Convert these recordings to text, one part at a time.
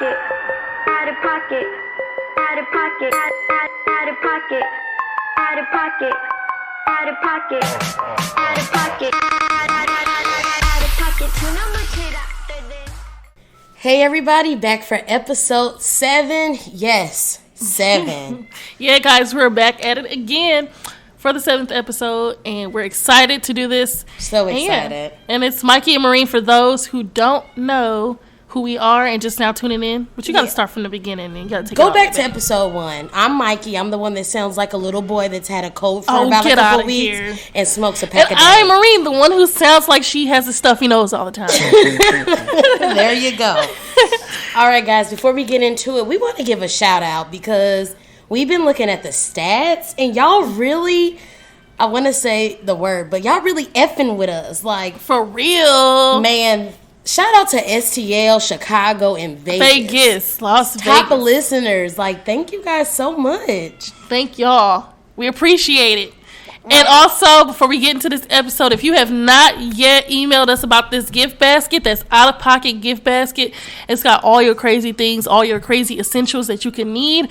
pocket, out of pocket, out of pocket, out of pocket, out of pocket, out of pocket, out of pocket, out of pocket. Hey everybody, back for episode 7. Yes, 7. Yeah, guys, we're back at it again for the 7th episode, and we're excited to do this. So excited. And it's Mykie and Maurine for those who don't know who we are and just now tuning in. But you got to start from the beginning and you got to take Go back to episode 1. I'm Mykie. I'm the one that sounds like a little boy that's had a cold for about a couple weeks and smokes a pack of I'm Maurine, the one who sounds like she has a stuffy nose all the time. There you go. All right, guys, before we get into it, we want to give a shout out because we've been looking at the stats and y'all really, I want to say the word, but y'all really effing with us. Like, for real. Man, shout out to STL, Chicago, and Vegas. Las Vegas. Top listeners. Like, thank you guys so much. Thank y'all. We appreciate it. Right. And also, before we get into this episode, if you have not yet emailed us about this gift basket, that's Out of Pocket gift basket. It's got all your crazy things, all your crazy essentials that you can need in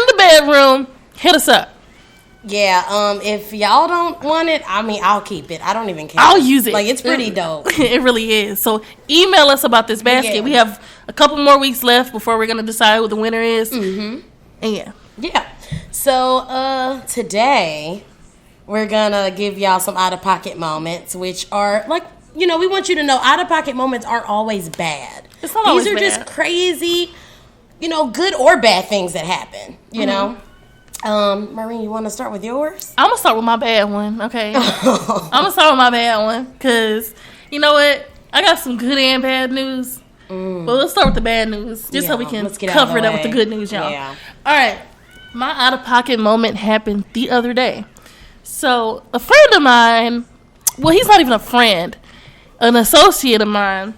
the bedroom. Hit us up. Yeah, if y'all don't want it, I mean, I'll keep it. I don't even care. I'll use it. Like, it's pretty dope. It really is. So, email us about this basket. Yeah. We have a couple more weeks left before we're going to decide who the winner is. Mm-hmm. And yeah. So, today, we're going to give y'all some out-of-pocket moments, which are, like, you know, we want you to know out-of-pocket moments aren't always bad. It's not always bad. These are just crazy, you know, good or bad things that happen, you know? Maurine, you want to start with yours? I'm going to start with my bad one, okay? I'm going to start with my bad one, because, you know what? I got some good and bad news. But let's start with the bad news, just so we can cover it up with the good news, y'all. Yeah. All right. My out-of-pocket moment happened the other day. So, a friend of mine, well, he's not even a friend, an associate of mine,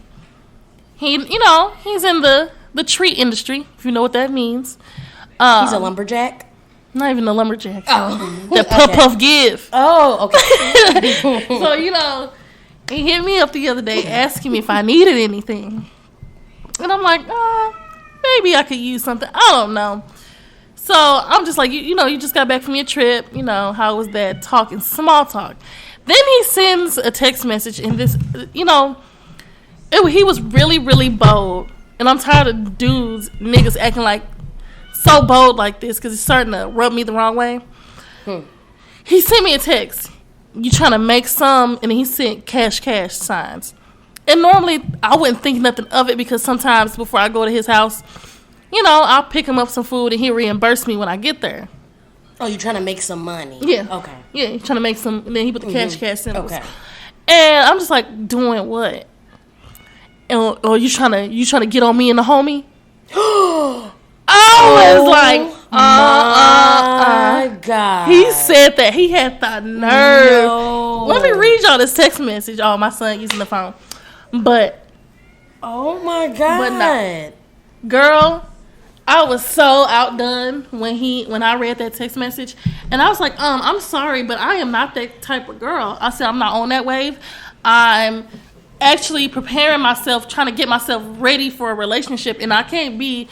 he's in the tree industry, if you know what that means. He's a lumberjack? Not even a lumberjack. Oh. That puff give. Oh, okay. So, he hit me up the other day asking me if I needed anything. And I'm like, maybe I could use something. I don't know. So, I'm just like, you just got back from your trip. You know, how was that talking? Small talk. Then he sends a text message, and this, he was really, really bold. And I'm tired of niggas acting like so bold like this because it's starting to rub me the wrong way. He sent me a text. You trying to make some? And then he sent cash signs. And normally, I wouldn't think nothing of it because sometimes before I go to his house, I'll pick him up some food and he'll reimburse me when I get there. Oh, you're trying to make some money? Yeah. Okay. Yeah, he's trying to make some, and then he put the cash symbols. Okay. And I'm just like, doing what? Or you trying to get on me and the homie? I was like, my God. He said that. He had the nerve. No. Let me read y'all this text message. Oh, my son using the phone. But. Oh, my God. But no. Girl, I was so outdone when I read that text message. And I was like, I'm sorry, but I am not that type of girl. I said, I'm not on that wave. I'm actually preparing myself, trying to get myself ready for a relationship. And I can't be,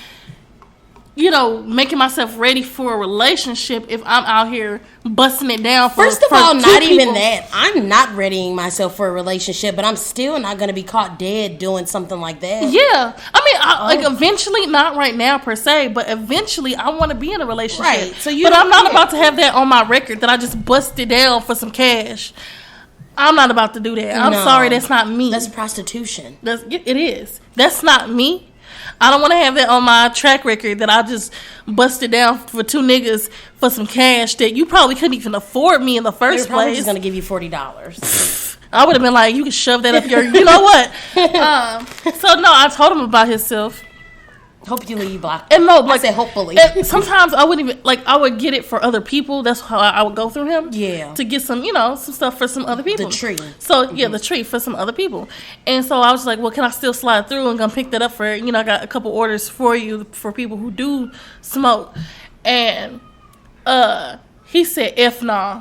making myself ready for a relationship if I'm out here busting it down for First of all, not people. even that. I'm not readying myself for a relationship, but I'm still not going to be caught dead doing something like that. Yeah. I mean, eventually, not right now per se, but eventually I want to be in a relationship. Right. So but I'm not about to have that on my record that I just busted down for some cash. I'm not about to do that. I'm sorry, that's not me. That's prostitution. It is. That's not me. I don't want to have that on my track record that I just busted down for 2 niggas for some cash that you probably couldn't even afford me in the first They're probably place. just going to give you $40. I would have been like, you can shove that up your, you know what? So, no, I told him about himself. Hopefully you blocked. And no, I said hopefully. Sometimes I wouldn't even I would get it for other people. That's how I would go through him. Yeah. To get some, some stuff for some other people. The tree. So the tree for some other people. And so I was like, well, can I still slide through and come pick that up for? I got a couple orders for you for people who do smoke. And he said, "If nah."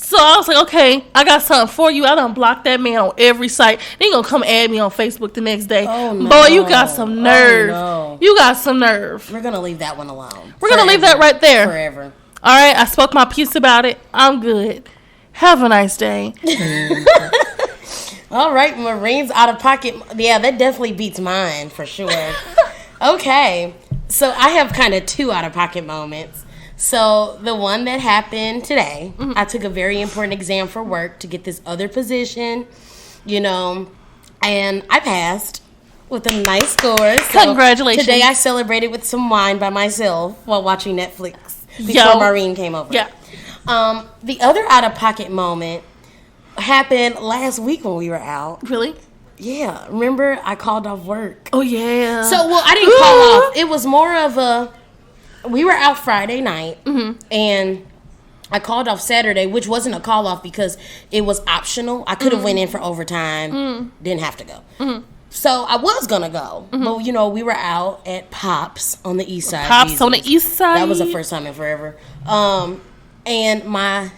So I was like, okay, I got something for you. I done blocked that man on every site. Then he gonna come add me on Facebook the next day. Oh, no. Boy, you got some nerve. Oh, no. You got some nerve. We're going to leave that one alone. We're going to leave that right there. Forever. All right, I spoke my piece about it. I'm good. Have a nice day. All right, Maurine's out of pocket. Yeah, that definitely beats mine for sure. Okay, so I have kind of two out of pocket moments. So the one that happened today, I took a very important exam for work to get this other position, and I passed with a nice score. So congratulations. Today I celebrated with some wine by myself while watching Netflix before Maurine came over. Yeah. The other out-of-pocket moment happened last week when we were out. Really? Yeah. Remember, I called off work. Oh, yeah. So, I didn't call off. It was more of we were out Friday night, and I called off Saturday, which wasn't a call off because it was optional. I could have went in for overtime, didn't have to go. So I was gonna go, but we were out at Pops on the east side. Pops on the east side. That was the first time in forever. And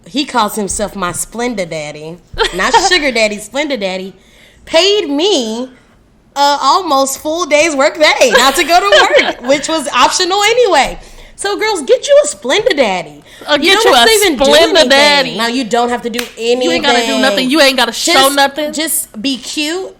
he calls himself my Splenda Daddy, not Sugar Daddy, Splenda Daddy. Paid me almost full day's work pay not to go to work, which was optional anyway. So girls, get you a Splenda Daddy. You don't have to even Splenda Daddy. Now you don't have to do anything. You ain't gotta do nothing. You ain't gotta show nothing. Just be cute.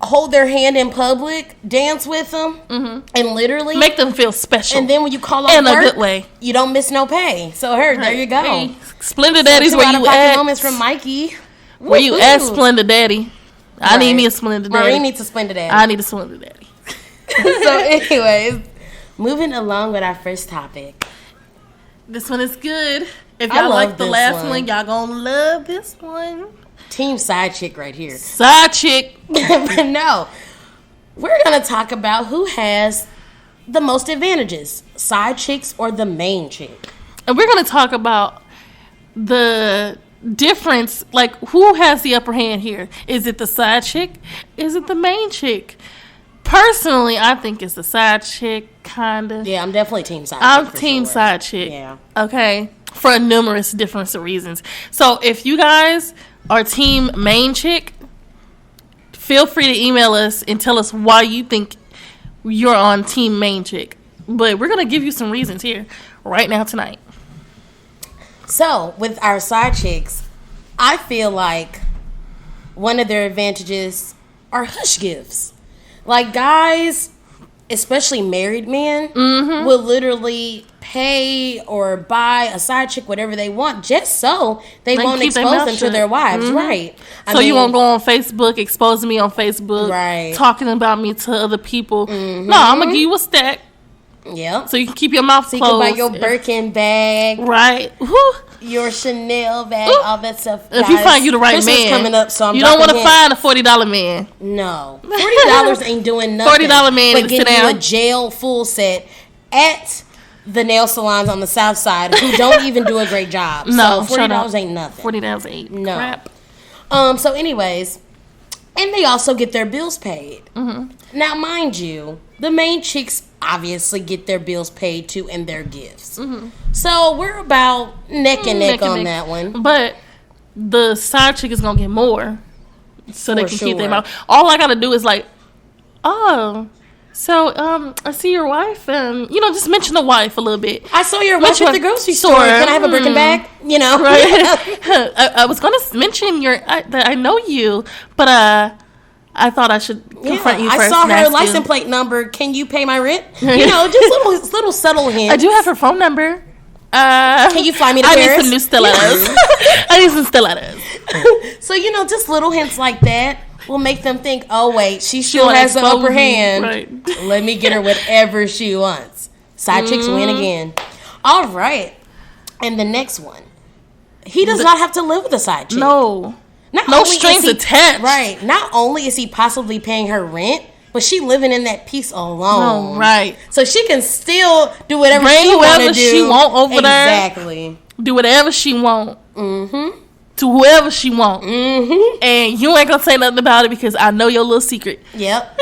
Hold their hand in public, dance with them, and literally make them feel special. And then when you call off in work, a good way, you don't miss no pay. So there you go. Hey, Splenda Daddy's where you at. Moments from Mykie. Where you at, Splenda Daddy? I need me a Splenda Daddy. Maurine needs a Splenda Daddy. I need a Splenda Daddy. So, anyways, moving along with our first topic. This one is good. If y'all like the last one, y'all gonna love this one. Team side chick right here. Side chick. But no, we're going to talk about who has the most advantages, side chicks or the main chick. And we're going to talk about the difference, like who has the upper hand here. Is it the side chick? Is it the main chick? Personally, I think it's the side chick, kind of. Yeah, I'm definitely team side chick. I'm team side chick. Yeah. Okay? For numerous different reasons. So if you guys are team main chick, feel free to email us and tell us why you think you're on team main chick. But we're going to give you some reasons here right now tonight. So with our side chicks, I feel like one of their advantages are hush gifts. Like guys, especially married men, will literally pay or buy a side chick whatever they want just so they won't expose them to their wives, right? So you won't go on Facebook exposing me on Facebook, right? Talking about me to other people. No, I'm gonna give you a stack. Yeah. So you can keep your mouth closed. So you can buy your Birkin bag, right? Your Chanel bag, all that stuff. If you find you the right Christmas man, coming up, so you don't want to find a $40 man. No, $40 ain't doing nothing. $40 man, but getting you a jail full set at the nail salons on the south side who don't even do a great job. No, so $40 ain't nothing. $40 ain't crap. So anyways, and they also get their bills paid. Now, mind you, the main chicks obviously get their bills paid too and their gifts. So we're about neck and neck on that one. But the side chick is gonna get more, so they can keep their mouth. All I gotta do is like, so I see your wife, and just mention the wife a little bit. I saw your wife at the grocery store. Can I have a Birkin bag? Right? I was gonna mention that I know you, but I thought I should confront you first. I saw her license plate number. Can you pay my rent? Just little subtle hints. I do have her phone number. Can you fly me to Paris? I need some new stilettos. I need some stilettos. So, just little hints like that will make them think, oh, wait, she still has the upper hand. Right. Let me get her whatever she wants. Side chicks win again. All right. And the next one. He does not have to live with a side chick. No. No strings attached. Right. Not only is he possibly paying her rent, but she living in that piece alone. Oh, right. So she can still do whatever Bring she want to do. she want over there. Exactly. Do whatever she want. To whoever she want. And you ain't gonna say nothing about it because I know your little secret. Yep.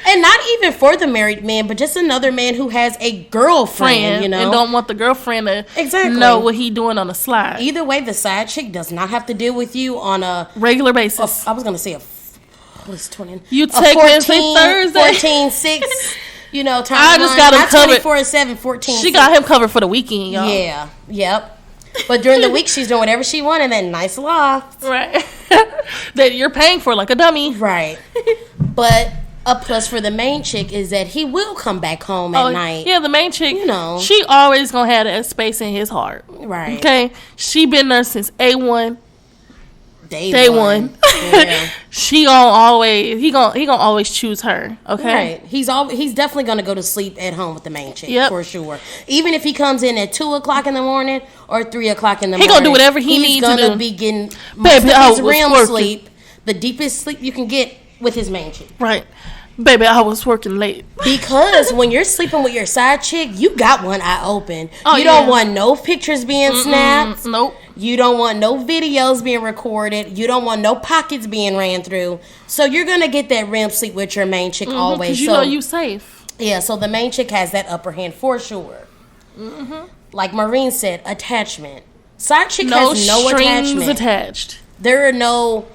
And not even for the married man, but just another man who has a girlfriend, and don't want the girlfriend to know what he doing on the slide. Either way, the side chick does not have to deal with you on a regular basis. I was gonna say it's 20. You take Wednesday, Thursday, 14, 6. You know, time I just got him covered. 24/7, 14. She got him covered for the weekend, y'all. Yeah. Yep. But during the week, she's doing whatever she wants in that nice loft. Right. That you're paying for like a dummy. Right. But a plus for the main chick is that he will come back home at night. Yeah, the main chick, you know, she always gonna have that space in his heart. Right. Okay. She been there since A1. Day one. Yeah. He gonna always choose her. Okay. Right. He's definitely gonna go to sleep at home with the main chick. Yep. For sure. Even if he comes in at 2:00 in the morning or 3:00 in the morning, he gonna do whatever he needs to do. He's gonna be getting most of his REM sleep, the deepest sleep you can get with his main chick. Right. Baby, I was working late. Because when you're sleeping with your side chick, you got one eye open. You don't want no pictures being snapped. Nope. You don't want no videos being recorded. You don't want no pockets being ran through. So you're going to get that REM sleep with your main chick always. Because you know you safe. Yeah, so the main chick has that upper hand for sure. Like Maurine said, attachment. Side chick has no attachment. Attached. There are no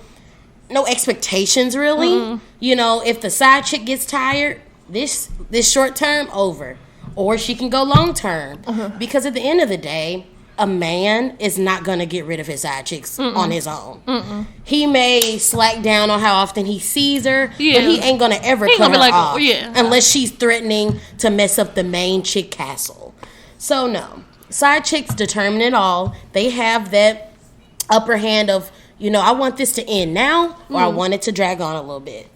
expectations really. You know, if the side chick gets tired, this short term over, or she can go long term. Because at the end of the day, a man is not gonna get rid of his side chicks on his own. He may slack down on how often he sees her, but he ain't gonna ever cut her off unless she's threatening to mess up the main chick castle. So no, side chicks determine it all. They have that upper hand of, you know, I want this to end now, or I want it to drag on a little bit.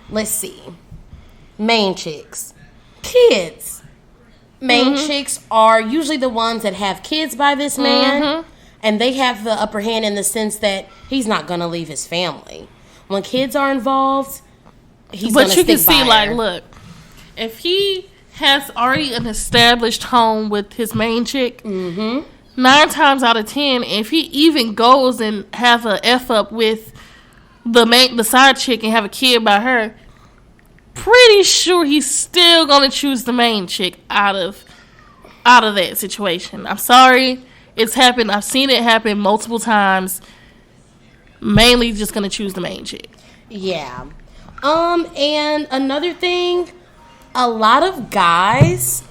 Let's see. Main chicks. Kids. Main chicks are usually the ones that have kids by this man, and they have the upper hand in the sense that he's not going to leave his family. When kids are involved, he's going to stick by her. But you can see, like, look, if he has already an established home with his main chick, 9 times out of 10, if he even goes and have a F up with the side chick and have a kid by her, pretty sure he's still gonna choose the main chick out of that situation. I'm sorry, it's happened. I've seen it happen multiple times. Mainly just gonna choose the main chick. Yeah. And another thing, a lot of guys,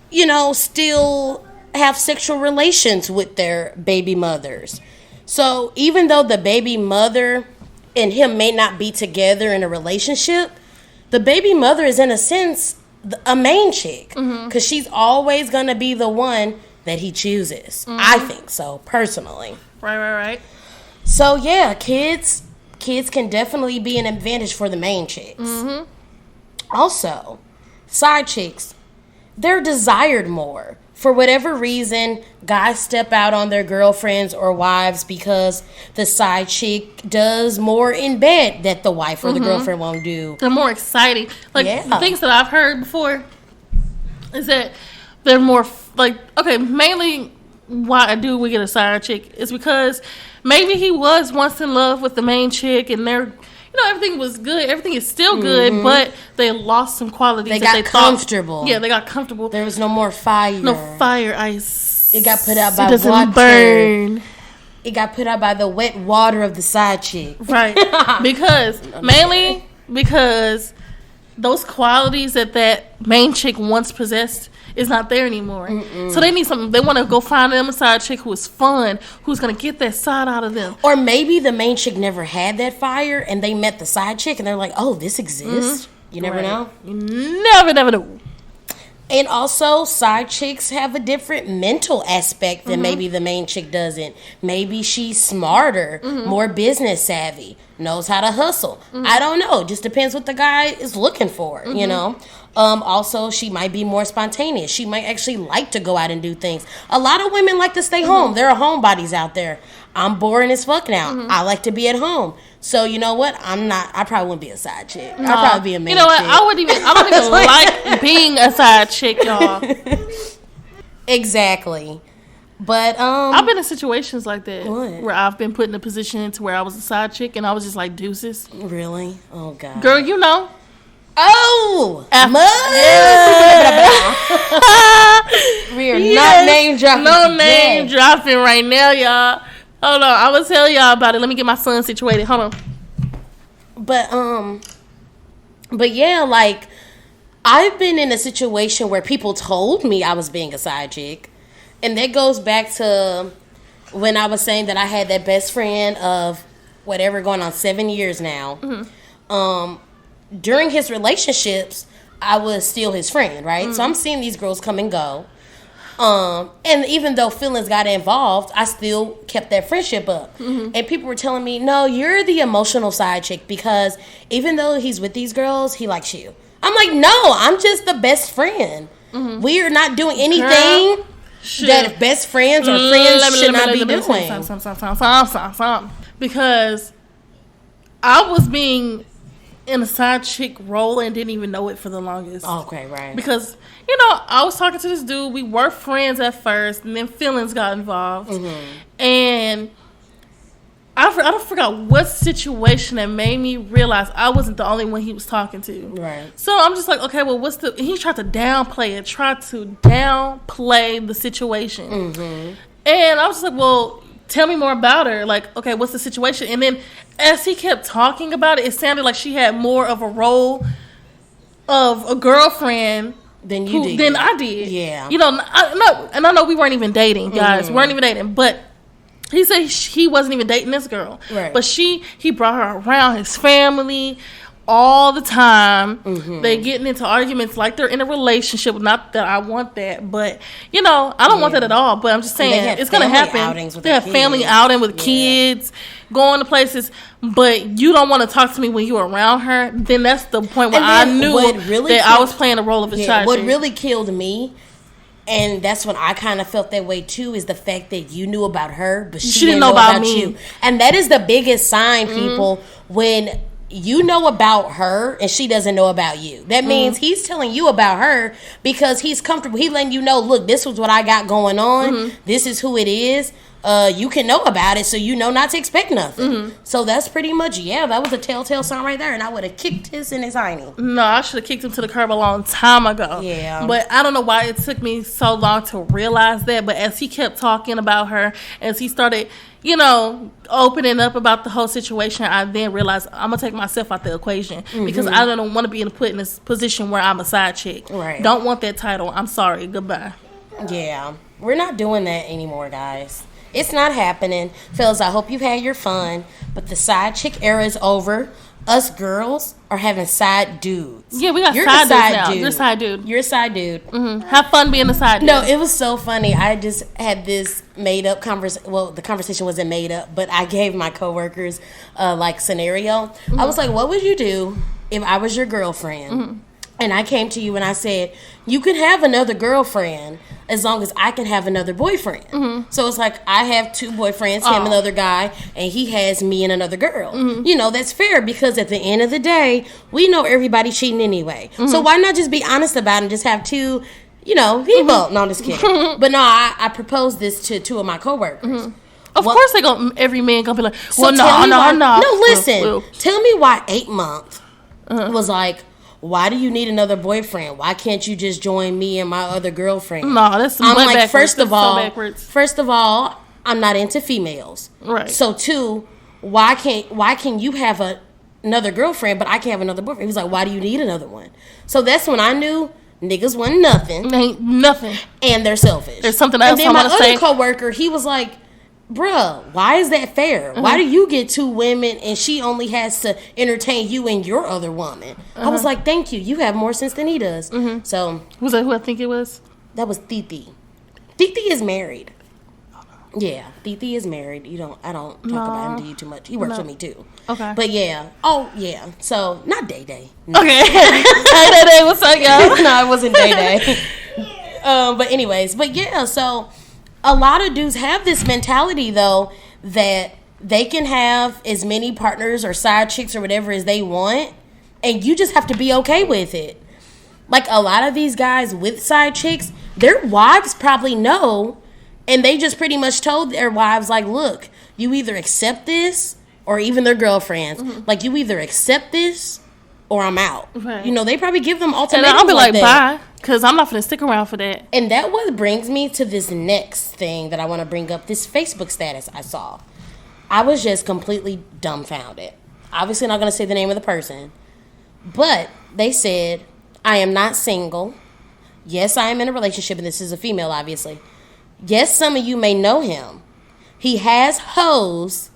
you know, still have sexual relations with their baby mothers. So even though the baby mother and him may not be together in a relationship, the baby mother is in a sense a main chick, because she's always going to be the one that he chooses. I think so, personally. Right. So yeah, kids can definitely be an advantage for the main chicks. Also, side chicks, they're desired more. For whatever reason, guys step out on their girlfriends or wives because the side chick does more in bed that the wife or the girlfriend won't do. They're more exciting. Like, the things that I've heard before is that they're more, like, okay, mainly why we get a side chick is because maybe he was once in love with the main chick and they're, you know, everything was good. Everything is still good, but they lost some qualities. They got comfortable. Yeah, they got comfortable. There was no more fire. No fire ice. It got put out by water. It doesn't burn. It got put out by the wet water of the side chick. Right. Mainly because those qualities that main chick once possessed is not there anymore. So they need something. They want to go find them a side chick who is fun, who's going to get that side out of them. Or maybe the main chick never had that fire and they met the side chick and they're like, oh, this exists. You never know. You never know. And also, side chicks have a different mental aspect than maybe the main chick doesn't. Maybe she's smarter, more business savvy, knows how to hustle. I don't know. Just depends what the guy is looking for, you know. Also, she might be more spontaneous. She might actually like to go out and do things. A lot of women like to stay home. There are homebodies out there. I'm boring as fuck now. I like to be at home. So, you know what? I probably wouldn't be a side chick. I'd probably be a main chick. You know what? I don't even like being a side chick, y'all. Exactly. But I've been in situations like that. What? Where I've been put in a position to where I was a side chick and I was just like, deuces. Really? Oh, God. Girl, you know. Oh! We are not name dropping. No name dropping right now, y'all. Hold on. I'm going to tell y'all about it. Let me get my son situated. Hold on. But yeah, like, I've been in a situation where people told me I was being a side chick. And that goes back to when I was saying that I had that best friend of whatever going on 7 years now. During his relationships, I was still his friend, right? So I'm seeing these girls come and go. And even though feelings got involved, I still kept that friendship up. And people were telling me, no, you're the emotional side chick because even though he's with these girls, he likes you. I'm like, no, I'm just the best friend. We are not doing anything that best friends or friends should not be doing. Because I was being in a side chick role and didn't even know it for the longest. Okay, right. Because, you know, I was talking to this dude. We were friends at first, and then feelings got involved. And I forgot what situation that made me realize I wasn't the only one he was talking to. Right. So I'm just like, okay, well, he tried to downplay the situation. And I was just like, well, tell me more about her. Like, okay, what's the situation? And then as he kept talking about it, it sounded like she had more of a role of a girlfriend than I did. Yeah. You know, I know we weren't even dating, guys. We weren't even dating, but he said he wasn't even dating this girl. Right. But he brought her around his family all the time. They getting into arguments like they're in a relationship. Not that I want that, but you know, I don't want that at all. But I'm just saying it's gonna happen. They have family outing with kids, going to places, but you don't want to talk to me when you're around her. Then that's the point where I knew that I was playing the role of a child. What really killed me, and that's when I kind of felt that way too, is the fact that you knew about her, but she didn't know about me. You. And that is the biggest sign, people, when you know about her and she doesn't know about you. That means he's telling you about her because he's comfortable. He's letting you know, look, this was what I got going on. This is who it is. You can know about it, so you know not to expect nothing. So that's pretty much, that was a telltale sign right there, and I would have kicked his in his hiney. No, I should have kicked him to the curb a long time ago. Yeah. But I don't know why it took me so long to realize that, but as he kept talking about her, as he started, you know, opening up about the whole situation, I then realized I'm going to take myself out the equation because I don't want to be put in this position where I'm a side chick. Right. Don't want that title. I'm sorry. Goodbye. Yeah. We're not doing that anymore, guys. It's not happening. Fellas, I hope you've had your fun, but the side chick era is over. Us girls are having side dudes. Yeah, we got You're side dudes now. Dude. You're a side dude. You're a side dude. Have fun being a side dude. No, it was so funny. I just had this made-up conversation. Well, the conversation wasn't made up, but I gave my coworkers scenario. I was like, what would you do if I was your girlfriend? And I came to you and I said, you can have another girlfriend as long as I can have another boyfriend. So it's like I have two boyfriends, him another guy, and he has me and another girl. You know, that's fair because at the end of the day, we know everybody's cheating anyway. So why not just be honest about it and just have two, you know, people? No, I'm just kidding. But no, I proposed this to two of my coworkers. Of course every man gonna be like, well, so no. No, listen. Tell me why 8 months was like, why do you need another boyfriend? Why can't you just join me and my other girlfriend? No, that's I'm like, backwards. first of So all, I'm not into females. Right. So two, why can you have another girlfriend, but I can't have another boyfriend? He was like, why do you need another one? So that's when I knew niggas wasn't nothing. Ain't nothing. And they're selfish. There's something else I want to say. And then my other coworker, he was like, bruh, why is that fair? Why do you get two women and she only has to entertain you and your other woman? I was like, thank you. You have more sense than he does. So was that who I think it was? That was Titi. Titi is married. Yeah, Titi is married. I don't talk about him to you too much. He works with me too. Okay. But yeah. Oh yeah. So not Day Day. No. Okay. Hey Day Day, what's up, y'all? No, it wasn't Day Day. But anyways, but yeah, so a lot of dudes have this mentality, though, that they can have as many partners or side chicks or whatever as they want, and you just have to be okay with it. Like, a lot of these guys with side chicks, their wives probably know, and they just pretty much told their wives, like, look, you either accept this, or even their girlfriends, like, you either accept this or I'm out. Right. You know, they probably give them ultimatums. And I'll be like bye, because I'm not going to stick around for that. And that what brings me to this next thing that I want to bring up, this Facebook status I saw. I was just completely dumbfounded. Obviously not going to say the name of the person, but they said, I am not single. Yes, I am in a relationship, and this is a female, obviously. Yes, some of you may know him. He has hoes,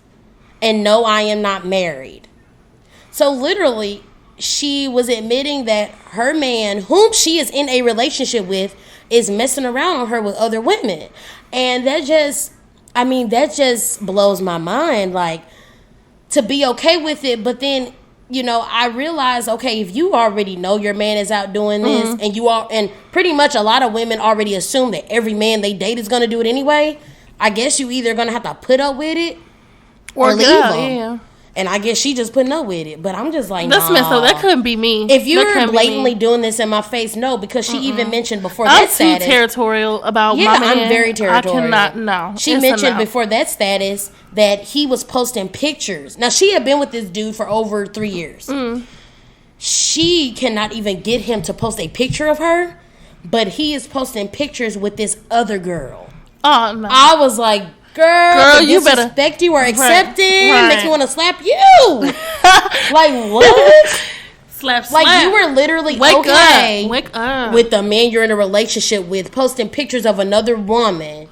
and no, I am not married. So literally, she was admitting that her man, whom she is in a relationship with, is messing around on her with other women. And that just blows my mind. Like, to be okay with it, but then, I realize, okay, if you already know your man is out doing this, and pretty much a lot of women already assume that every man they date is going to do it anyway, I guess you either going to have to put up with it or leave them. Yeah. And I guess she just putting up with it. But I'm just like, that's messed up. That couldn't be me. If you're blatantly doing this in my face, no, because she even mentioned before I'm that status. I'm too territorial about my man. I'm very territorial. I cannot, no. She mentioned before that status that he was posting pictures. Now, she had been with this dude for over 3 years. She cannot even get him to post a picture of her, but he is posting pictures with this other girl. Oh, no. I was like, Girl, you better respect you or accepting. Right. Makes me want to slap you. Like, what? Slap. Like, you were literally Wake up with the man you're in a relationship with posting pictures of another woman.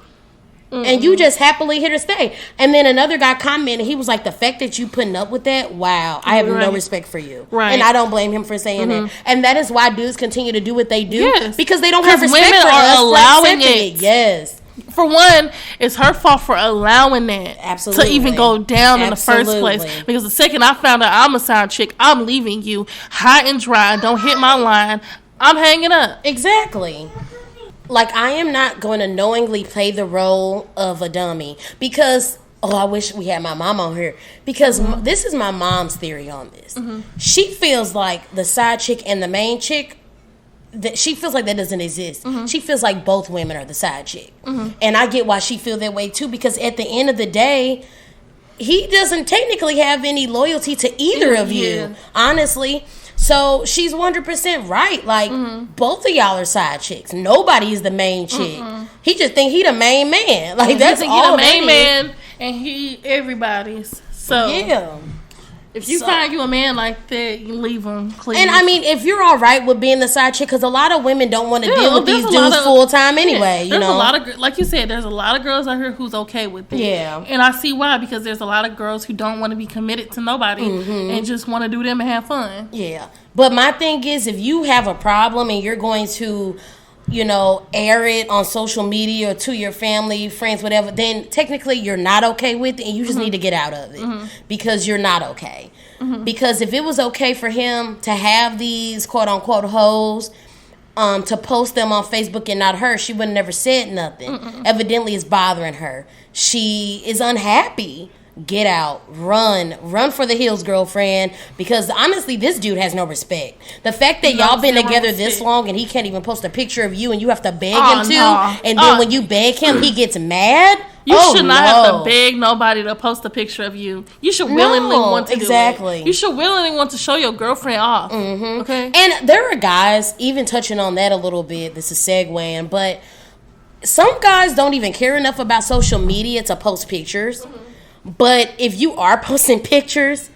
And you just happily here to stay. And then another guy commented, he was like, the fact that you putting up with that, wow, I have no respect for you. Right. And I don't blame him for saying that. And that is why dudes continue to do what they do. Yes. Because they don't have respect women for are us allowing it. Yes. For one, it's her fault for allowing that to even go down in the first place. Because the second I found out I'm a side chick, I'm leaving you high and dry. Don't hit my line. I'm hanging up. Exactly. Like, I am not going to knowingly play the role of a dummy. Because, I wish we had my mom on here. Because this is my mom's theory on this. She feels like the side chick and the main chick, that she feels like that doesn't exist. She feels like both women are the side chick. And I get why she feels that way too, because at the end of the day, he doesn't technically have any loyalty to either of you, honestly. So she's 100% right. Like, both of y'all are side chicks. Nobody is the main chick. He just think he the main man. Like, that's all he the main man, and he everybody's. So yeah. If you find you a man like that, you leave him, please. And I mean, if you're all right with being the side chick, because a lot of women don't want to deal with these dudes full time anyway. There's a lot of, like you said, there's a lot of girls out here who's okay with it. Yeah. And I see why, because there's a lot of girls who don't want to be committed to nobody and just want to do them and have fun. Yeah. But my thing is, if you have a problem and you're going to, air it on social media or to your family, friends, whatever, then technically you're not okay with it and you just need to get out of it because you're not okay. Because if it was okay for him to have these quote-unquote hoes, to post them on Facebook and not her, she would have never said nothing. Evidently, it's bothering her. She is unhappy. Get out. Run for the hills, girlfriend. Because honestly, this dude has no respect. The fact that y'all been together this long and he can't even post a picture of you and you have to beg him to, and then when you beg him, he gets mad. You should not have to beg nobody to post a picture of you. You should willingly want to do it. You should willingly want to show your girlfriend off. Okay? And there are guys, even touching on that a little bit, this is segueing, but some guys don't even care enough about social media to post pictures. But if you are posting pictures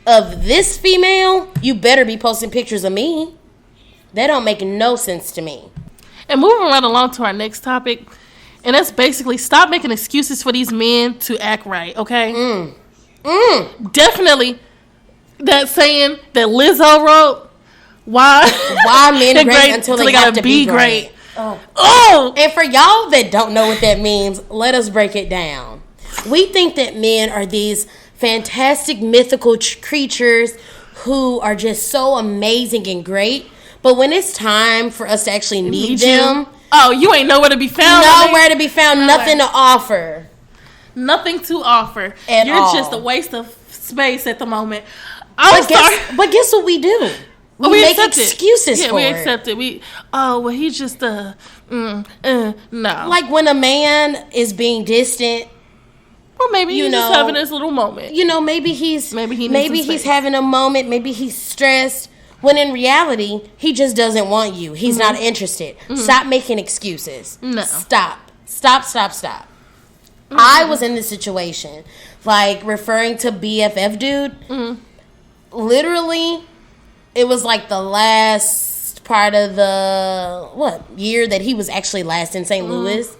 of this female, you better be posting pictures of me. That don't make no sense to me. And moving right along to our next topic, and that's basically stop making excuses for these men to act right, okay? Definitely that saying that Lizzo wrote, why men are great until they have to be great. And for y'all that don't know what that means, let us break it down. We think that men are these fantastic mythical creatures who are just so amazing and great. But when it's time for us to actually need them... you ain't nowhere to be found. Nowhere to be found. Nothing to offer. Nothing to offer. You're just a waste of space at the moment. But guess what we do? We make excuses for it. We accept it. He's just no. Like when a man is being distant... Or maybe he's just having this little moment. Maybe he's having a moment. Maybe he's stressed. When in reality, he just doesn't want you. He's not interested. Stop making excuses. No. Stop. I was in this situation, like referring to BFF dude. Literally, it was like the last part of the year that he was actually last in St. Louis.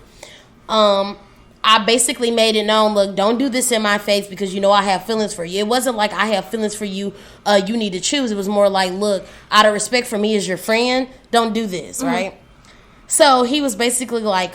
I basically made it known, look, don't do this in my face because you know I have feelings for you. It wasn't like I have feelings for you, you need to choose. It was more like, look, out of respect for me as your friend, don't do this, right? So he was basically like,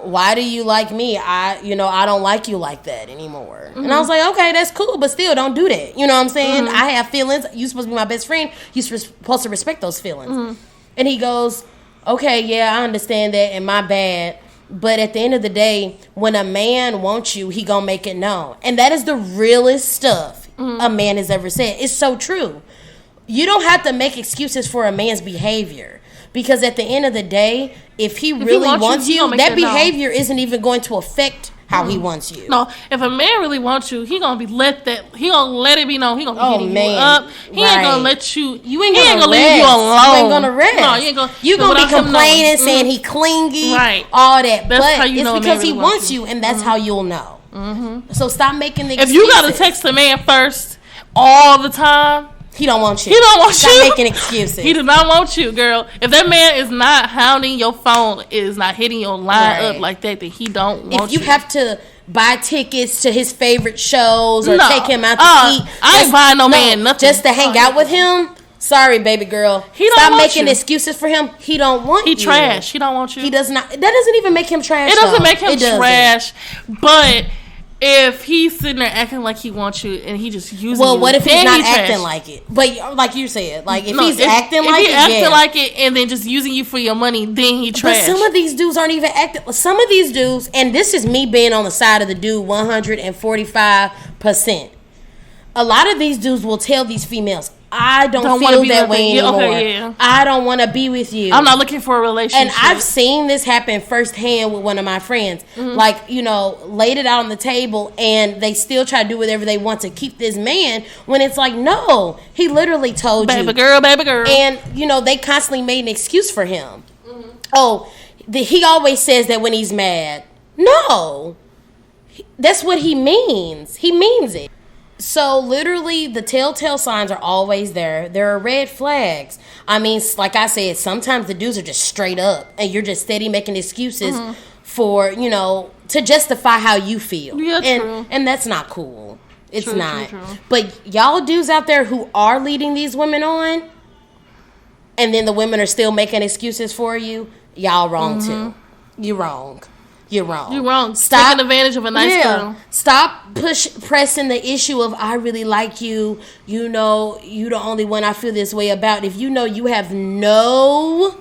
why do you like me? I don't like you like that anymore. And I was like, okay, that's cool, but still don't do that. You know what I'm saying? I have feelings. You're supposed to be my best friend. You're supposed to respect those feelings. And he goes, okay, yeah, I understand that and my bad. But at the end of the day, when a man wants you, he gonna make it known. And that is the realest stuff a man has ever said. It's so true. You don't have to make excuses for a man's behavior. Because at the end of the day, if he really wants you, that behavior isn't even going to affect how he wants you. No, if a man really wants you, he gonna let it be known. He gonna be hitting you up. He ain't gonna let you. He ain't gonna leave you alone. You ain't gonna rest. No, you ain't gonna. You gonna be complaining, saying he clingy, right? All that. That's but how you it's know because really he wants you, and that's how you'll know. So stop making the excuses. If you gotta text a man first all the time, he don't want you. He don't want Stop you. Stop making excuses. He does not want you, girl. If that man is not hounding your phone, is not hitting your line up like that, then he don't want you. If you have to buy tickets to his favorite shows or take him out to eat, I ain't buying no man nothing. Just to hang out with him. Sorry, baby girl. He don't Stop want making you. excuses for him. He don't want you. He trash. He don't want you. He does not. That doesn't even make him trash. It doesn't make him trash. But if he's sitting there acting like he wants you and he just using you, what if he's not acting trash. Like it? But like you said, like if he's acting like it and then just using you for your money, then he trash. But some of these dudes aren't even acting. Some of these dudes, and this is me being on the side of the dude 145%. A lot of these dudes will tell these females, I don't feel that way anymore. Okay, I don't want to be with you. I'm not looking for a relationship. And I've seen this happen firsthand with one of my friends. Like, laid it out on the table and they still try to do whatever they want to keep this man when it's like, no, he literally told you. Baby girl. And, they constantly made an excuse for him. Oh, he always says that when he's mad. No. That's what he means. He means it. So, literally, the telltale signs are always there. There are red flags. I mean, like I said, sometimes the dudes are just straight up. And you're just steady making excuses for, to justify how you feel. Yeah, true. And that's not cool. It's not. True. But y'all dudes out there who are leading these women on, and then the women are still making excuses for you, y'all wrong, too. You're wrong. You're wrong. Stop taking advantage of a nice girl. Stop pressing the issue of I really like you. You the only one I feel this way about. If you have no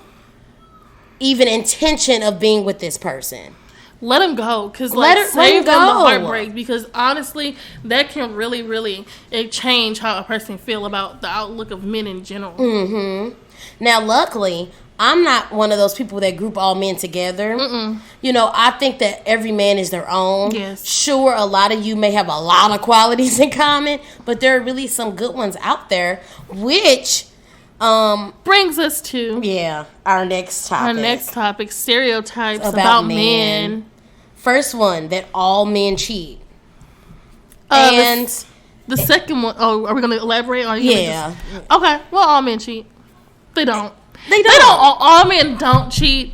even intention of being with this person, let him go. Because save them the heartbreak. Because honestly, that can really, really change how a person feel about the outlook of men in general. Now, luckily, I'm not one of those people that group all men together. I think that every man is their own. Yes. Sure, a lot of you may have a lot of qualities in common, but there are really some good ones out there, which brings us to our next topic. Stereotypes about men. First one, that all men cheat. And the second one, are we going to elaborate on it? Yeah. Okay, well, all men cheat. They don't. They don't. All men don't cheat,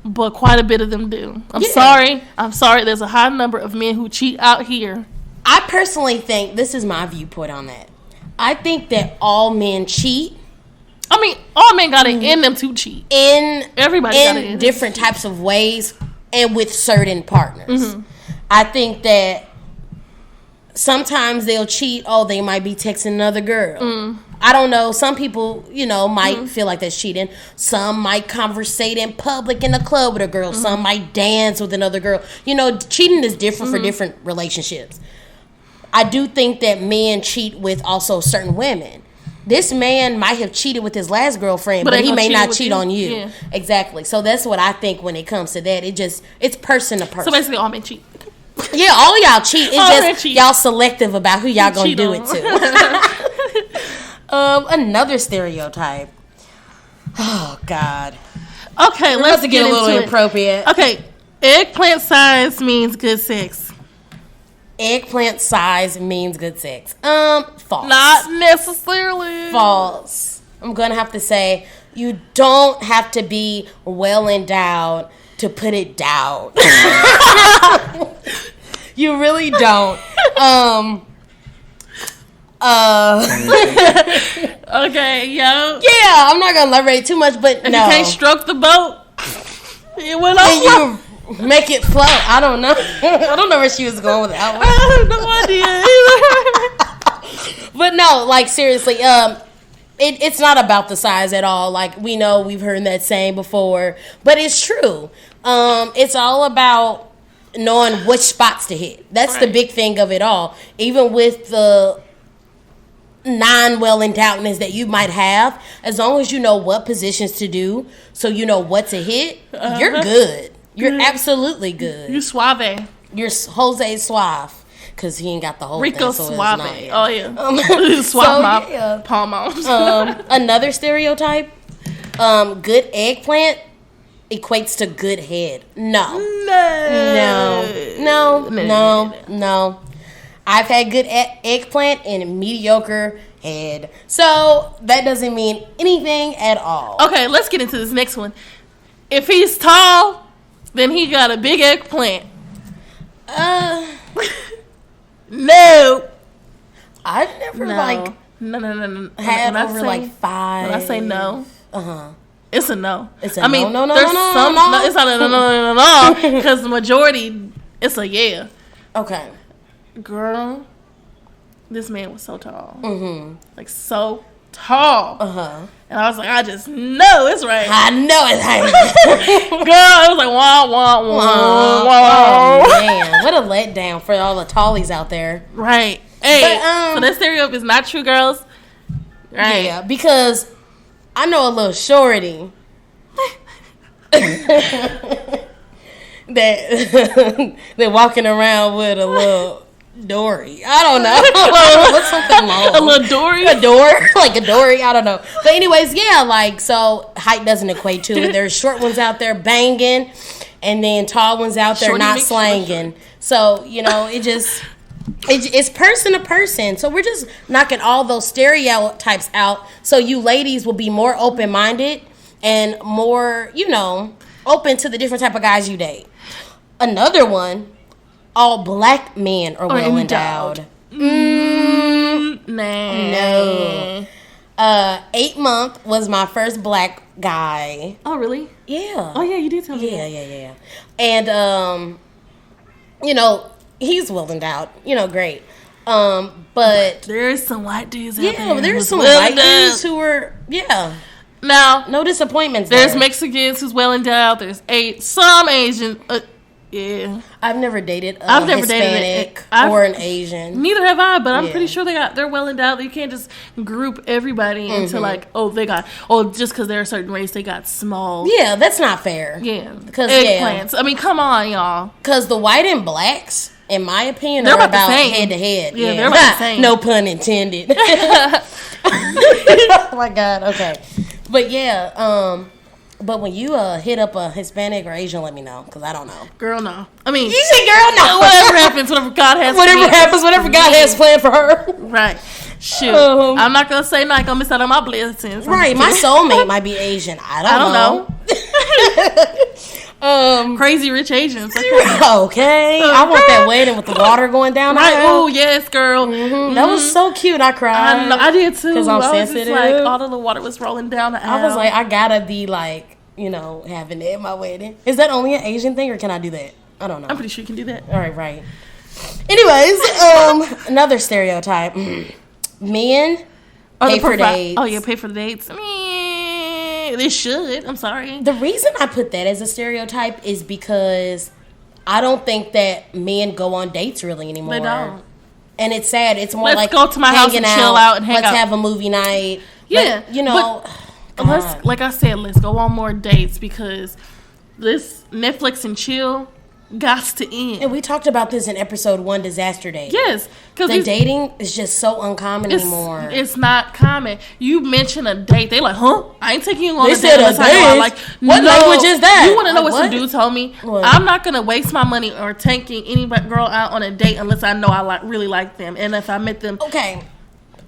but quite a bit of them do. I'm sorry. There's a high number of men who cheat out here. I personally think, this is my viewpoint on that, I think that all men cheat. I mean, all men got it in them to cheat. Everybody got it in different types of ways and with certain partners. I think that sometimes they'll cheat. Oh, they might be texting another girl. I don't know. Some people, might feel like that's cheating. Some might conversate in public in a club with a girl. Some might dance with another girl. Cheating is different for different relationships. I do think that men cheat with also certain women. This man might have cheated with his last girlfriend, but he may not cheat on you. Yeah. Exactly. So that's what I think when it comes to that. It's person to person. So basically all men cheat. Yeah, all of y'all cheat. It's just y'all selective about who y'all gonna do it to. Another stereotype. Oh God. Okay, let's get a little inappropriate. Okay, eggplant size means good sex. Eggplant size means good sex. False. Not necessarily. False. I'm going to have to say you don't have to be well endowed to put it down. You really don't. Okay, yo. Yeah, I'm not going to elaborate too much, but If no. you can't stroke the boat, it went off. And you make it float. I don't know. I don't know where she was going with that one. I have no idea. But no, like seriously, it's not about the size at all. Like we know, we've heard that saying before, but it's true. It's all about knowing which spots to hit. That's the big thing of it all. Even with the non-well-endowedness that you might have, as long as you know what positions to do, so you know what to hit, you're good. You're absolutely good. You suave. You're Jose Suave. Because he ain't got the whole Rico thing. So Suave. It's not, yeah. Oh, yeah. Suave my palm out. Another stereotype, good eggplant equates to good head. No. I've had good eggplant and mediocre head. So that doesn't mean anything at all. Okay, let's get into this next one. If he's tall, then he got a big eggplant. No. I've never No. No. Had over like 5. When I say no, it's a no. It's a I mean, no. there's some. No, it's not a no. Because the majority, it's a yeah. Okay. Girl, this man was so tall. Like so tall. And I was like, I just know it's right. I know it's right. Girl, it was like wah wah wah wah. Oh man, what a letdown for all the tallies out there. Right. Hey, But, so that stereotype is not true, girls. Right. Yeah, because I know a little shorty that they're walking around with a little dory. I don't know. What's something long? A little dory? A door? Like a dory? I don't know. But anyways, yeah, like, so height doesn't equate to it. There's short ones out there banging, and then tall ones out there Shorty not mix slanging. So, you know, it's person to person. So we're just knocking all those stereotypes out so you ladies will be more open-minded and more, you know, open to the different type of guys you date. Another one, all black men are well endowed. No. 8 month was my first black guy. Oh, really? Yeah. Oh, yeah, you did tell me. Yeah. And, you know, he's well endowed. You know, great. But there's some white dudes out there. Yeah, there's some white dudes who were, Now, no disappointments there's there. Mexicans who's well endowed. There's some Asian. Yeah. I've never dated I've never Hispanic dated or an Asian. Neither have I, but I'm pretty sure they're well endowed. You can't just group everybody into like, just because they're a certain race, they got small. Yeah, that's not fair. Yeah. Because eggplants. I mean, come on, y'all. Because the white and blacks, in my opinion, they're are about the same. head to head. Yeah, they're about the same. No pun intended. Oh my God. Okay. But yeah, but when you hit up a Hispanic or Asian, let me know, because I don't know. Girl, no. I mean, you say girl, no. Whatever happens, whatever God has. Whatever God has planned for her. Right. Shoot. I'm not gonna say not gonna miss out on my blessings. Right. My soulmate might be Asian. I don't know. Crazy rich Asians. Okay. I want that wedding with the water going down. Right. Oh yes, girl. That was so cute. I cried. I did too. Because I'm Was sensitive. just like all of the water was rolling down the aisle. I was like, I gotta be like, you know, having it at my wedding. Is that only an Asian thing, or can I do that? I don't know. I'm pretty sure you can do that. All right. Anyways, another stereotype. Men pay for dates. Oh, yeah, pay for the dates. I mean, they should. I'm sorry. The reason I put that as a stereotype is because I don't think that men go on dates really anymore. They don't. And it's sad. It's more Let's like go to my house and chill out and hang let's out. have a movie night. Yeah. You know. Like I said, let's go on more dates because this Netflix and chill gots to end. And we talked about this in episode 1, Disaster Date. Yes. The dating is just so uncommon anymore. It's not common. You mention a date, they like, huh? I ain't taking you on a date. Said a date? Like, what language is that? You want to know like, what some dude told me? What? I'm not going to waste my money or taking any girl out on a date unless I know I really like them. And if I met them... Okay.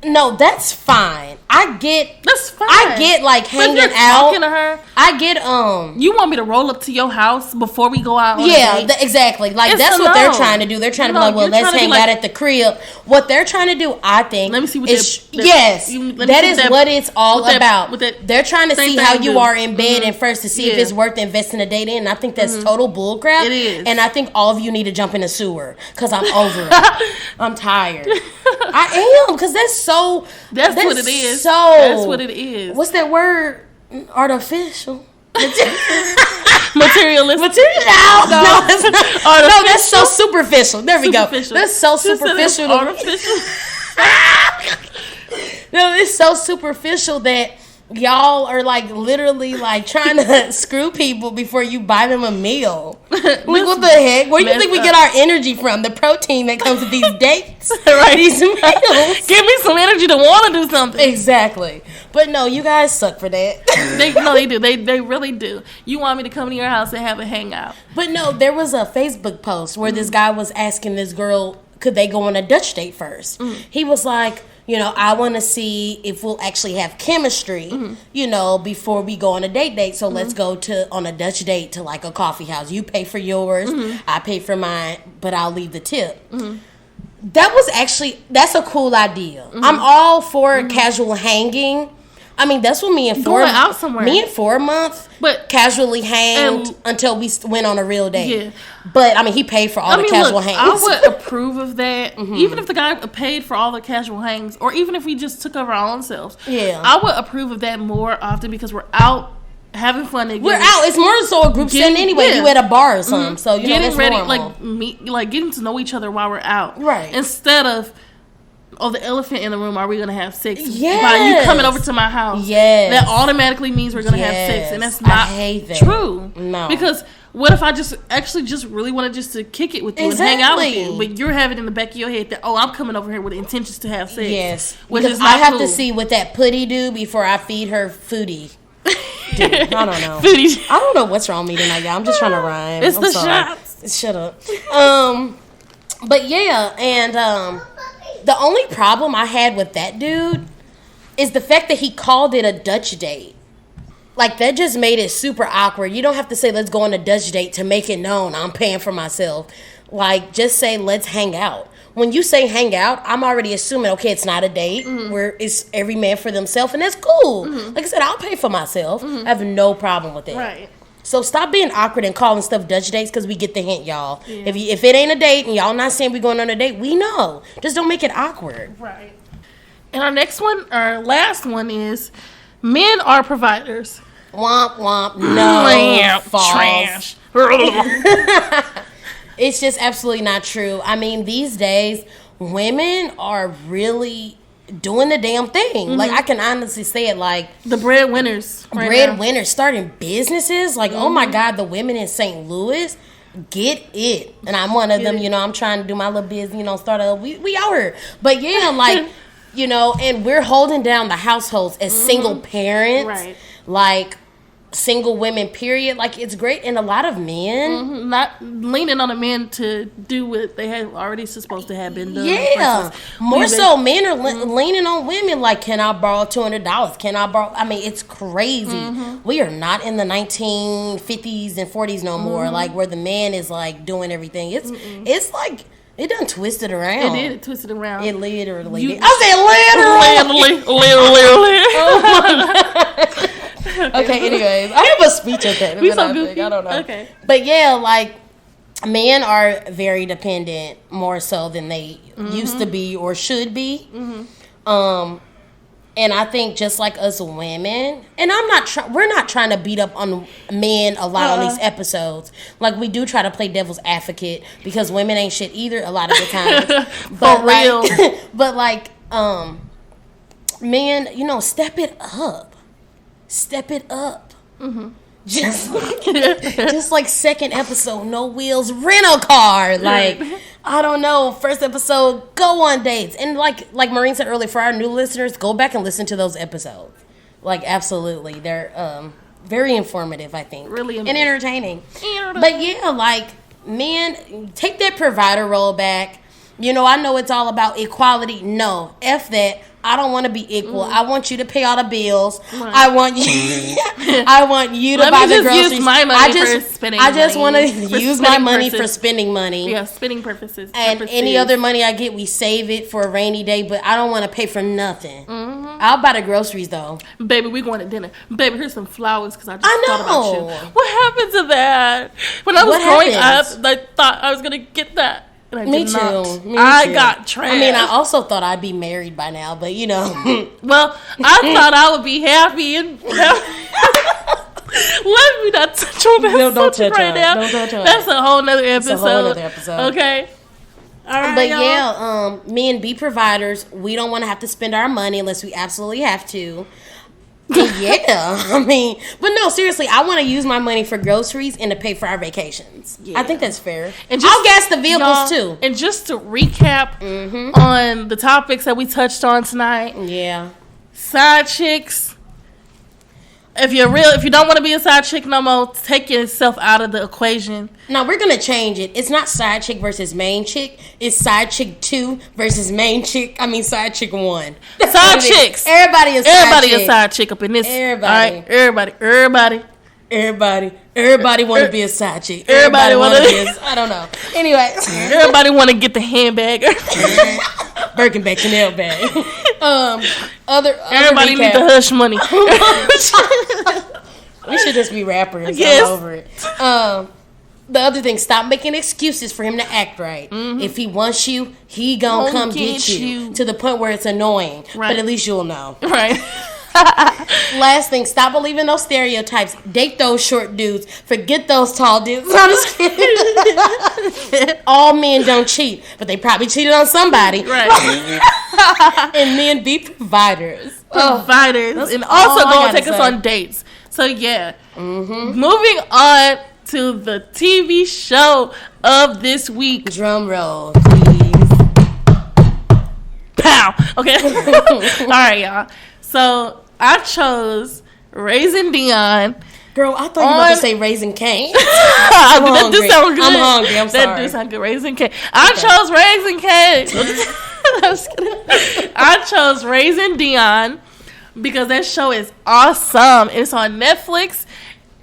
No, that's fine. That's fine. I get like hanging you're out. Talking to her. I get You want me to roll up to your house before we go out? On yeah, a date? Exactly. Like It's that's a what they're no. trying to do. They're trying to be No, like, well, you're let's trying to be hang like- out at the crib. What they're trying to do, I think, Let me see what is that- yes, let me that see is that- what it's all what that- about. what that They're trying to same see how thing you do. are in bed and first to see if Yeah. it's worth investing a date in. And I think that's total bullcrap. It is. And I think all of you need to jump in the sewer because I'm over it. I'm tired. I am because that's so. That's what it is. So That's what it is. What's that word? Artificial. Materialistic. No, it's not. Artificial? No, that's so superficial. There we go. Superficial. That's so She said it's superficial. Artificial. No, it's so superficial that y'all are like literally like trying to screw people before you buy them a meal. Like what the heck? Where do you think we get our energy from? The protein that comes with these dates, Right. These meals. Give me some energy to want to do something. Exactly. But no, you guys suck for that. They do. They really do. You want me to come to your house and have a hangout? But no, there was a Facebook post where this guy was asking this girl, could they go on a Dutch date first? He was like, you know, I want to see if we'll actually have chemistry, you know, before we go on a date. So let's go on a Dutch date to like a coffee house. You pay for yours, I pay for mine, but I'll leave the tip. That's a cool idea. I'm all for casual hanging. I mean, that's what me and Going out somewhere. Me and 4 months, But- casually hanged and- until we went on a real date. Yeah. But I mean, he paid for all the casual look, hangs. I would approve of that, even if the guy paid for all the casual hangs, or even if we just took over our own selves. Yeah. I would approve of that more often because we're out having fun together. We're out. It's more so a group setting anyway. yeah. You at a bar or something, so you know getting that's ready, normal. like getting to know each other while we're out, Right. Instead of, oh, the elephant in the room, are we gonna have sex? Yes. By you coming over to my house, Yes. that automatically means we're gonna have Yes. sex, and that's I not hate that. true. No. Because what if I just really wanted just to kick it with you and hang out with Exactly. you, but you're having in the back of your head that, oh, I'm coming over here with intentions to have sex. Yes, which because is not I have cool. to see what that putty do before I feed her foodie. Dude, I don't know. Foodie. I don't know what's wrong with me tonight, y'all. I'm just trying to rhyme. It's I'm the sorry. shots. Shut up. But yeah, and the only problem I had with that dude is the fact that he called it a Dutch date. Like, that just made it super awkward. You don't have to say, let's go on a Dutch date to make it known I'm paying for myself. Like, just say, let's hang out. When you say hang out, I'm already assuming, okay, it's not a date where it's every man for themselves, and that's cool. Like I said, I'll pay for myself. I have no problem with that. Right. So stop being awkward and calling stuff Dutch dates because we get the hint, y'all. Yeah. If it ain't a date and y'all not saying we going on a date, we know. Just don't make it awkward. Right. And our last one is, men are providers. Womp womp. No. False. Trash. It's just absolutely not true. I mean, these days, women are really doing the damn thing. Like, I can honestly say it, like, The breadwinners. Right now. breadwinners starting businesses. Like, oh my God, the women in St. Louis get it. And I'm one of them, you know, I'm trying to do my little business, you know, start a, we out here. But yeah, like, you know, and we're holding down the households as single parents. Right. Like, single women, period. Like, it's great. And a lot of men. Not leaning on the men to do what they have already supposed to have been done. Yeah. versus More leaving- so, men are leaning on women like, can I borrow $200? Can I borrow? I mean, it's crazy. We are not in the 1950s and 40s no more, like, where the man is, like, doing everything. It's like, it done twisted around. It did. It twisted around. It literally You- did. I said literally. Okay, anyways. I have a speech at that. We so I goofy. don't know. Okay. But yeah, like, men are very dependent more so than they used to be or should be. And I think just like us women, and we're not trying to beat up on men a lot on these episodes. Like, we do try to play devil's advocate because women ain't shit either a lot of the time. But real. But like, men, you know, step it up. Step it up. Just like second episode, no wheels, rent a car. Like, I don't know, first episode, go on dates. And like Maurine said earlier, for our new listeners, go back and listen to those episodes. Like, absolutely. They're very informative, I think. Really and amazing. entertaining. But yeah, like, men, take that provider role back. You know, I know it's all about equality. No, F that. I don't want to be equal. I want you to pay all the bills. Right. I want you. I want you to buy the groceries. Use my money for spending. I just want to use my money for spending money. Yeah, spending purposes. And any other money I get, we save it for a rainy day. But I don't want to pay for nothing. I'll buy the groceries though. Baby, we going to dinner. Baby, here's some flowers because I just thought about you. know. What happened to that? When I was growing up, I thought I was gonna get that. And I did not. I got trash. I mean, I also thought I'd be married by now, but you know. Well, I thought I would be happy and let me not touch on that Don't touch right now. Don't touch on That's a whole nother episode. Okay. All right, but y'all. yeah, me and B providers, we don't want to have to spend our money unless we absolutely have to. Yeah, I mean, but no, seriously, I want to use my money for groceries and to pay for our vacations. Yeah. I think that's fair. And I'll gas the vehicles too. And just to recap on the topics that we touched on tonight. Yeah. Side chicks. If you don't want to be a side chick no more, take yourself out of the equation. No, we're gonna change it. It's not side chick versus main chick. It's side chick 2 versus main chick. I mean side chick 1. Side chicks. Everybody is side chick. A side chick up in this. Everybody. All right? Everybody want to be a side chick. Everybody want to be. I don't know. Anyway, everybody want to get the handbag. Birkin bag, Chanel bag. Everybody need the hush money. We should just be rappers. Yes. I'm over it. The other thing, stop making excuses for him to act right. If he wants you, he gonna come get you to the point where it's annoying. Right. But at least you'll know. Right. Last thing, stop believing those stereotypes. Date those short dudes. Forget those tall dudes. I'm just kidding. All men don't cheat, but they probably cheated on somebody. Right. And men be providers. Providers. And also go and take us on dates. So yeah. Moving on to the TV show of this week. Drum roll, please. Pow. Okay. All right, y'all. So I chose Raising Dion. Girl, I thought you were about to say Raising Cane. That do sound good. I'm hungry. I'm sorry. That do sound good. Raising Cane. I chose Raising Cane. I chose Raising Dion because that show is awesome. It's on Netflix.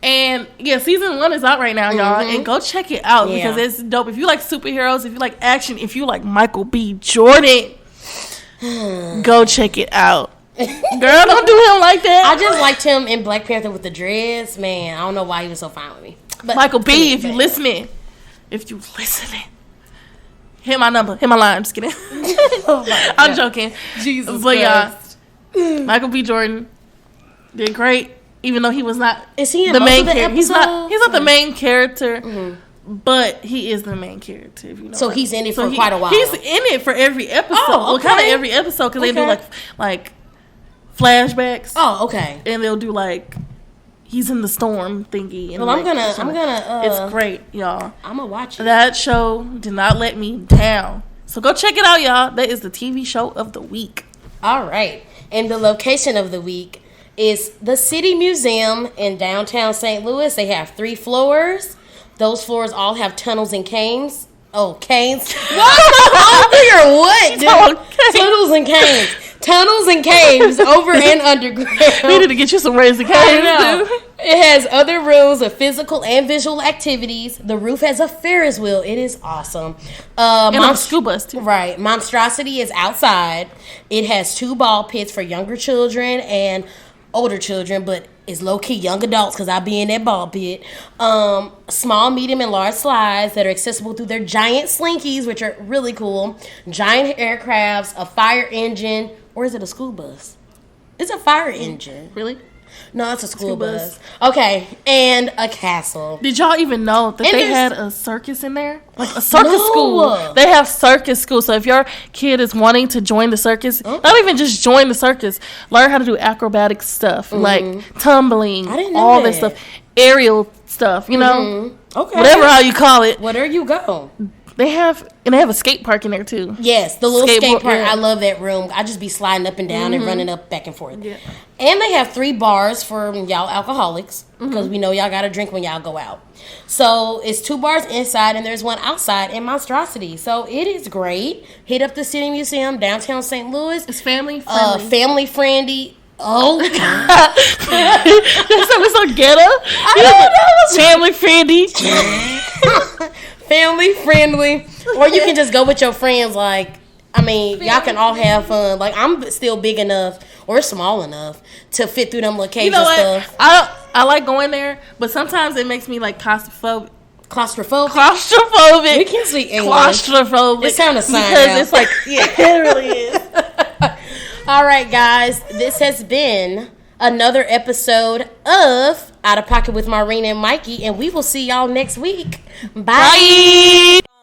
And yeah, season 1 is out right now, y'all. And go check it out because it's dope. If you like superheroes, if you like action, if you like Michael B. Jordan, go check it out. Girl, don't do him like that. I just liked him in Black Panther with the dreads. Man, I don't know why he was so fine with me. But Michael B, if you listening, hit my number, hit my line. I'm just kidding. I'm joking. Jesus but Christ. Michael B. Jordan did great, even though he was not. Is he in the most main of the character? episodes? He's not the main character. But he is the main character. If you know. So he's in it for quite a while. He's in it for every episode. Oh, okay. Well, kind of every episode because they do like flashbacks. Oh, okay. And they'll do like he's in the storm thingy. And well, I'm gonna. It's great, y'all. I'm gonna watch it. That show did not let me down. So go check it out, y'all. That is the TV show of the week. All right, and the location of the week is the City Museum in downtown St. Louis. They have 3 floors. Those floors all have tunnels and canes. Oh, canes. What? Tunnels and canes. Tunnels and caves over and underground. We need to get you some Raising Canes. It has other rooms of physical and visual activities. The roof has a Ferris wheel. It is awesome. And a school bus, too. Right. Monstrosity is outside. It has 2 ball pits for younger children and older children, but it's low-key young adults because I'll be in that ball pit. Small, medium, and large slides that are accessible through their giant slinkies, which are really cool. Giant aircrafts, a fire engine, or is it a school bus? It's a fire engine. Really? No, it's a school bus. Okay, and a castle. Did y'all even know that they had a circus in there? Like a circus school. They have circus school. So if your kid is wanting to join the circus, not even just join the circus, learn how to do acrobatic stuff, like tumbling, all this stuff, aerial stuff, you know? Okay. Whatever how you call it. Where you go? They have a skate park in there too. Yes, the little skate park. Yeah. I love that room. I just be sliding up and down and running up back and forth. Yeah. And they have 3 bars for y'all alcoholics because we know y'all got to drink when y'all go out. So it's 2 bars inside and there's 1 outside in Monstrosity. So it is great. Hit up the City Museum, downtown St. Louis. It's family friendly. Family friendly. Oh, God. That sounded so ghetto. Family friendly. Family friendly. Or you can just go with your friends. Like, I mean, y'all can all have fun. Like, I'm still big enough or small enough to fit through them little caves and stuff. I like going there, but sometimes it makes me like claustrophobic. We can speak English. Claustrophobic. It's time to sign because out. it's like, yeah, it really is. All right, guys. This has been another episode of Out of Pocket with Maurine and Mykie, and we will see y'all next week. Bye. Bye.